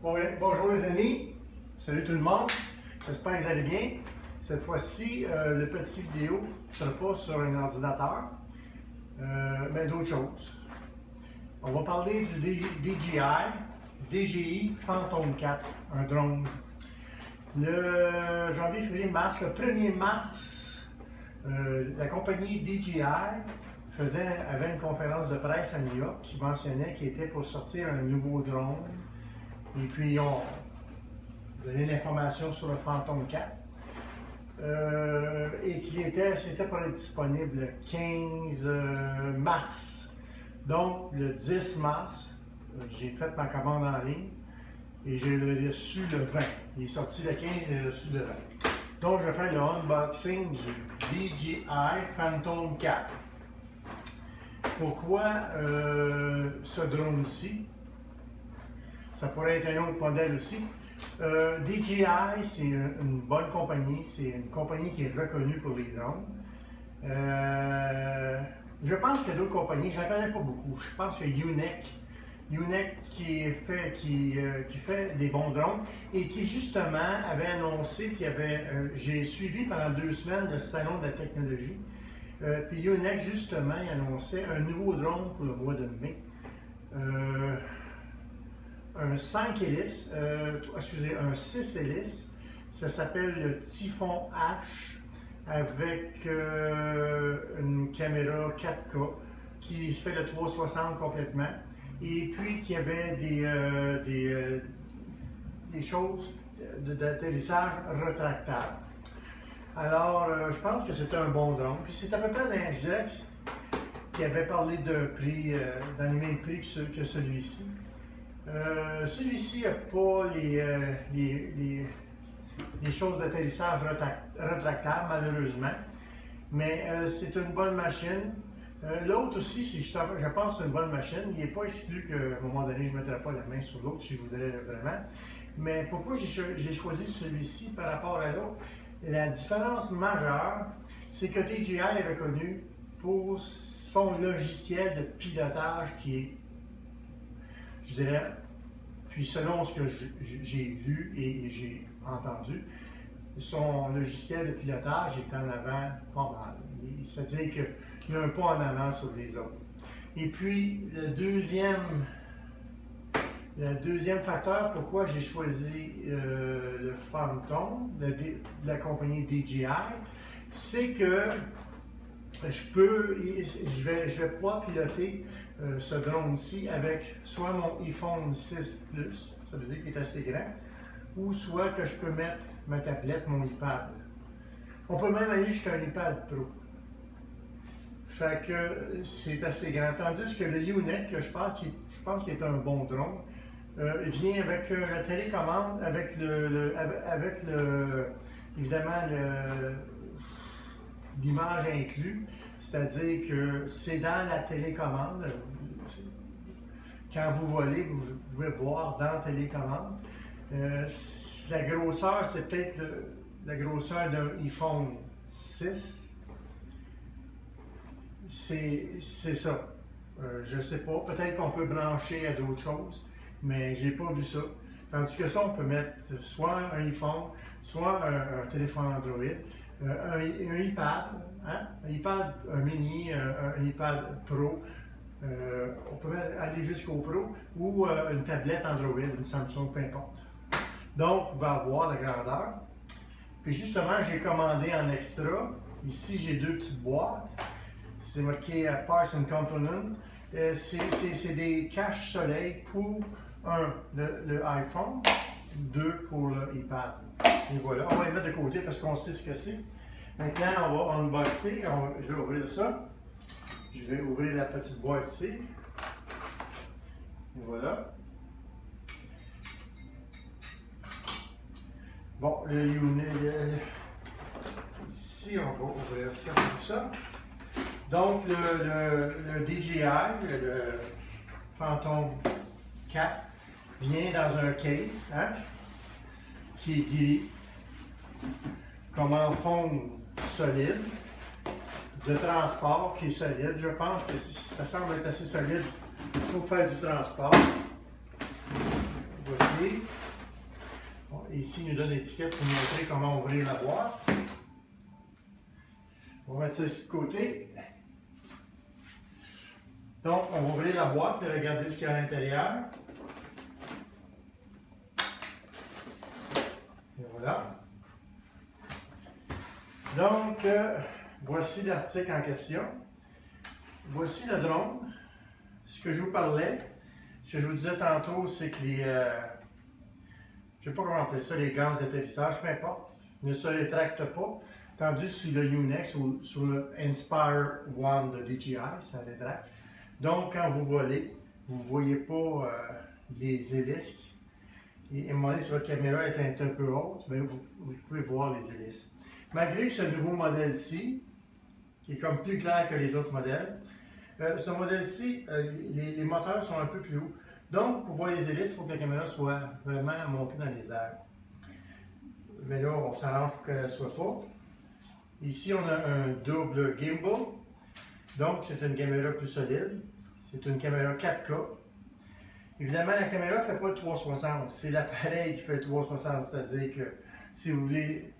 Bonjour les amis, salut tout le monde, j'espère que vous allez bien. Cette fois-ci, le petit vidéo ne sera pas sur un ordinateur, mais d'autres choses. On va parler du DJI Phantom 4, un drone. Le janvier, février, mars, le 1er mars, la compagnie DJI avait une conférence de presse à New York qui mentionnait qu'il était pour sortir un nouveau drone. Et puis, ils ont donné l'information sur le Phantom 4. Et c'était pour être disponible le 15 mars. Donc, le 10 mars, j'ai fait ma commande en ligne et je l'ai reçu le 20. Il est sorti le 15, je l'ai reçu le 20. Donc, je vais faire le unboxing du DJI Phantom 4. Pourquoi ce drone-ci? Ça pourrait être un autre modèle aussi. DJI, c'est une bonne compagnie. C'est une compagnie qui est reconnue pour les drones. Je pense qu'il y a d'autres compagnies, je ne connais pas beaucoup. Je pense qu'il y a Yuneec qui fait des bons drones et qui justement avait annoncé qu'il y avait. J'ai suivi pendant 2 semaines le salon de la technologie. Puis Yuneec, justement, il annonçait un nouveau drone pour le mois de mai. Un 5 hélices, un 6 hélices, ça s'appelle le Typhon H avec une caméra 4K qui fait le 360 complètement et puis qui avait des choses d'atterrissage retractables. Alors, je pense que c'était un bon drone. Puis c'est à peu près l'ingénieur qui avait parlé d'un prix, dans les mêmes prix que celui-ci. Celui-ci n'a pas les choses d'atterrissage retractables, malheureusement, mais c'est une bonne machine. L'autre aussi, je pense que c'est une bonne machine. Il n'est pas exclu qu'à un moment donné, je ne mettrai pas la main sur l'autre si je voudrais vraiment. Mais pourquoi j'ai choisi celui-ci par rapport à l'autre? La différence majeure, c'est que DJI est reconnu pour son logiciel de pilotage qui est, je dirais, puis selon ce que j'ai lu et j'ai entendu, son logiciel de pilotage est en avant pas mal. C'est-à-dire qu'il y a un pas en avant sur les autres. Et puis, le deuxième facteur pourquoi j'ai choisi le Phantom de la compagnie DJI, c'est que je vais pouvoir piloter ce drone-ci avec soit mon iPhone 6 Plus, ça veut dire qu'il est assez grand, ou soit que je peux mettre ma tablette, mon iPad. On peut même aller jusqu'à un iPad Pro. Fait que c'est assez grand. Tandis que le Yuneec, que je pense qu'il est un bon drone, vient avec la télécommande, avec évidemment l'image inclus, c'est-à-dire que c'est dans la télécommande. Quand vous volez, vous pouvez voir dans la télécommande. La grosseur, c'est peut-être la grosseur d'un iPhone 6. C'est ça. Je ne sais pas. Peut-être qu'on peut brancher à d'autres choses, mais je n'ai pas vu ça. Tandis que ça, on peut mettre soit un iPhone, soit un téléphone Android, un iPad, hein? Un iPad, un mini, un iPad Pro. On peut aller jusqu'au Pro ou une tablette Android, une Samsung, peu importe. Donc, on va avoir la grandeur. Puis justement, j'ai commandé en extra. Ici, j'ai 2 petites boîtes. C'est marqué Parts and Components. C'est des caches soleil pour le iPhone, 2 pour l'iPad. Et voilà, on va les mettre de côté parce qu'on sait ce que c'est. Maintenant, on va unboxer. Je vais ouvrir ça. Je vais ouvrir la petite boîte ici. Et voilà. Bon, ici, on va ouvrir ça comme ça. Donc, le DJI, le Phantom 4, vient dans un case, hein, qui est gris, comme en fond solide, de transport qui est solide. Je pense que ça semble être assez solide pour faire du transport. Voici. côté. Bon, ici, il nous donne l'étiquette pour montrer comment ouvrir la boîte. On va mettre ça ici de côté. Donc, on va ouvrir la boîte et regarder ce qu'il y a à l'intérieur. Et voilà. Donc, voici l'article en question. Voici le drone. Ce que je vous parlais, ce que je vous disais tantôt, c'est que les... je ne sais pas comment appeler ça, les gaz d'atterrissage, peu importe, ne se rétractent pas. Tandis sur le Unex ou sur le Inspire One de DJI, ça rétracte. Donc, quand vous volez, vous ne voyez pas les hélices. Et à un moment donné, si votre caméra est un peu haute, bien, vous pouvez voir les hélices. Malgré que ce nouveau modèle-ci, qui est comme plus clair que les autres modèles, ce modèle-ci, les moteurs sont un peu plus hauts. Donc, pour voir les hélices, il faut que la caméra soit vraiment montée dans les airs. Mais là, on s'arrange pour qu'elle ne soit pas. Ici, on a un double gimbal. Donc, c'est une caméra plus solide. C'est une caméra 4K. Évidemment, la caméra ne fait pas le 360. C'est l'appareil qui fait le 360. C'est-à-dire que si vous voulez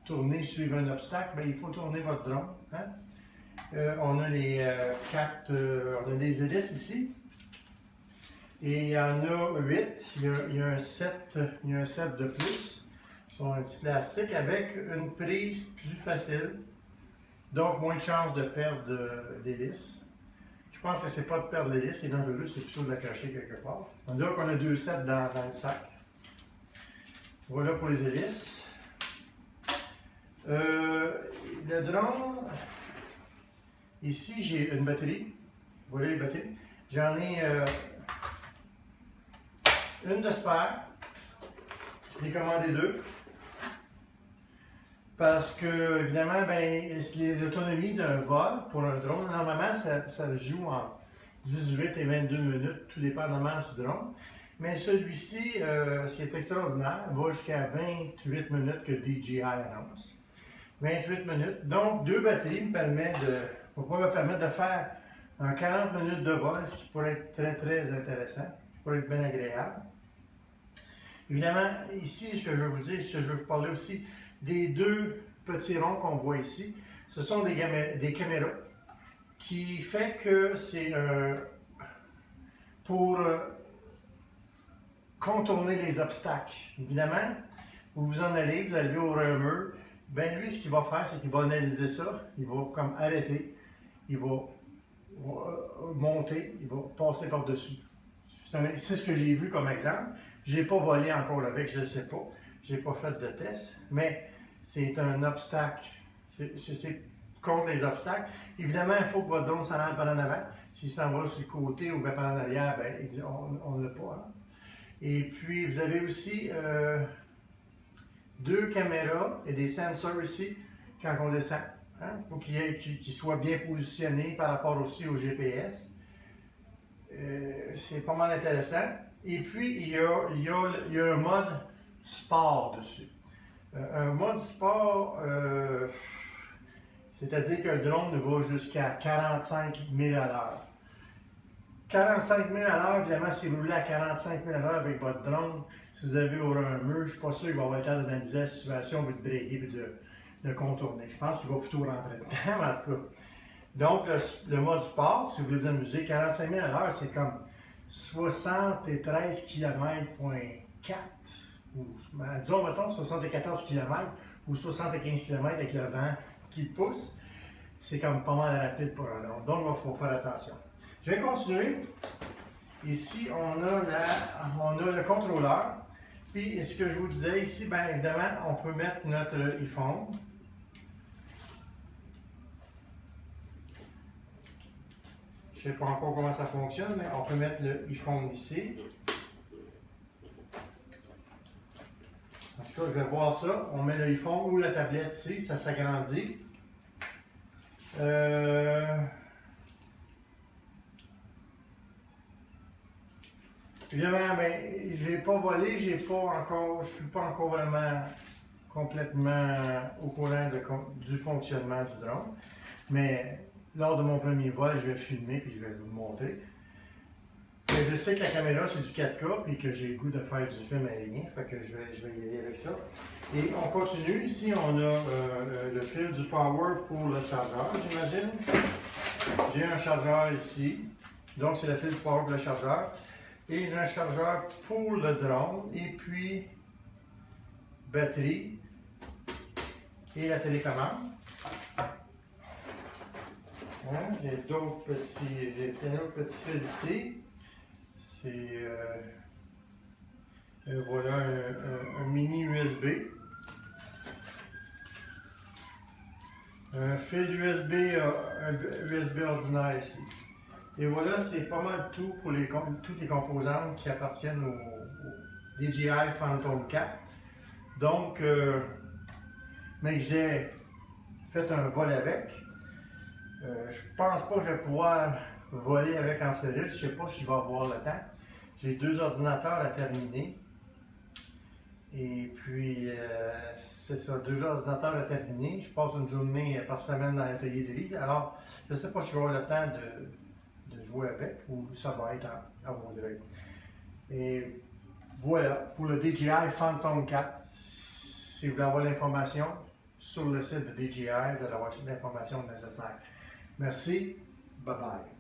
tourner, suivre un obstacle, bien, il faut tourner votre drone. Hein? On a les on a des hélices ici. Et il y en a 8. Il y a un set de plus. Sur un petit plastique avec une prise plus facile. Donc, moins de chances de perdre l'hélice. Je pense que c'est pas de perdre l'hélice qui est dangereux, c'est plutôt de la cacher quelque part. Donc, on a 2 sets dans le sac. Voilà pour les hélices. Le drone, ici j'ai une batterie. Voilà les batteries. J'en ai une de spare. Je l'ai commandé 2. Parce que, évidemment, ben, l'autonomie d'un vol pour un drone, normalement, ça joue en 18 et 22 minutes, tout dépendamment du drone. Mais celui-ci, ce qui est extraordinaire, va jusqu'à 28 minutes que DJI annonce. 28 minutes. Donc, 2 batteries me permettent de faire un 40 minutes de vol, ce qui pourrait être très, très intéressant, qui pourrait être bien agréable. Évidemment, ici, ce que je veux vous dire, ce que je veux vous parler aussi, des 2 petits ronds qu'on voit ici, ce sont des caméras qui fait que c'est pour contourner les obstacles. Évidemment, vous vous en allez, vous allez au mur, ben lui, ce qu'il va faire, c'est qu'il va analyser ça, il va comme arrêter, il va monter, il va passer par-dessus. C'est ce que j'ai vu comme exemple. Je n'ai pas volé encore avec, je ne sais pas. Je n'ai pas fait de test, mais c'est un obstacle. C'est contre les obstacles. Évidemment, il faut que votre drone s'en aille par en avant. S'il s'en va sur le côté ou bien par en arrière, ben, on ne l'a pas. Hein. Et puis, vous avez aussi 2 caméras et des sensors ici quand on descend. Hein, pour qu'ils soient bien positionnés par rapport aussi au GPS. C'est pas mal intéressant. Et puis, il y a un mode sport dessus. Un mode sport, c'est-à-dire que le drone va jusqu'à 45 000 à l'heure. 45 000 à l'heure, évidemment, si vous roulez à 45 000 à l'heure avec votre drone, si vous avez au un mur, je ne suis pas sûr qu'il va avoir le temps d'analyser la situation, de breaker et de contourner. Je pense qu'il va plutôt rentrer dedans, mais en tout cas. Donc, le mode sport, si vous voulez vous amuser, 45 000 à l'heure, c'est comme 73 km/4. Disons, mettons, 74 km ou 75 km avec le vent qui le pousse. C'est comme pas mal rapide pour un drone. Donc, il faut faire attention. Je vais continuer. Ici, on a le contrôleur. Puis, ce que je vous disais ici, bien évidemment, on peut mettre notre iPhone. Je ne sais pas encore comment ça fonctionne, mais on peut mettre le iPhone ici. En tout cas, je vais voir ça. On met le iPhone ou la tablette ici, ça s'agrandit. Évidemment, ben, j'ai pas volé, je suis pas encore vraiment complètement au courant du fonctionnement du drone. Mais lors de mon premier vol, je vais filmer et je vais vous le montrer. Mais je sais que la caméra c'est du 4K puis que j'ai le goût de faire du film aérien, fait que je vais y aller avec ça. Et on continue, ici on a le fil du power pour le chargeur, j'imagine. J'ai un chargeur ici, donc c'est le fil du power pour le chargeur. Et j'ai un chargeur pour le drone, et puis batterie et la télécommande. Hein, j'ai d'autres petits fils ici. C'est voilà un mini USB. Un fil USB, un USB ordinaire ici. Et voilà, c'est pas mal tout pour toutes les composantes qui appartiennent au DJI Phantom 4. Donc, mais j'ai fait un vol avec. Je pense pas que je vais pouvoir voler avec en Floride. Je sais pas si je vais avoir le temps. J'ai 2 ordinateurs à terminer. Et puis, c'est ça, 2 ordinateurs à terminer. Je passe une journée par semaine dans l'atelier d'Élise. Alors, je ne sais pas si je vais avoir le temps de jouer avec ou ça va être à vos d'œil. Et voilà, pour le DJI Phantom 4. Si vous voulez avoir l'information sur le site de DJI, vous allez avoir toute l'information nécessaire. Merci, bye bye.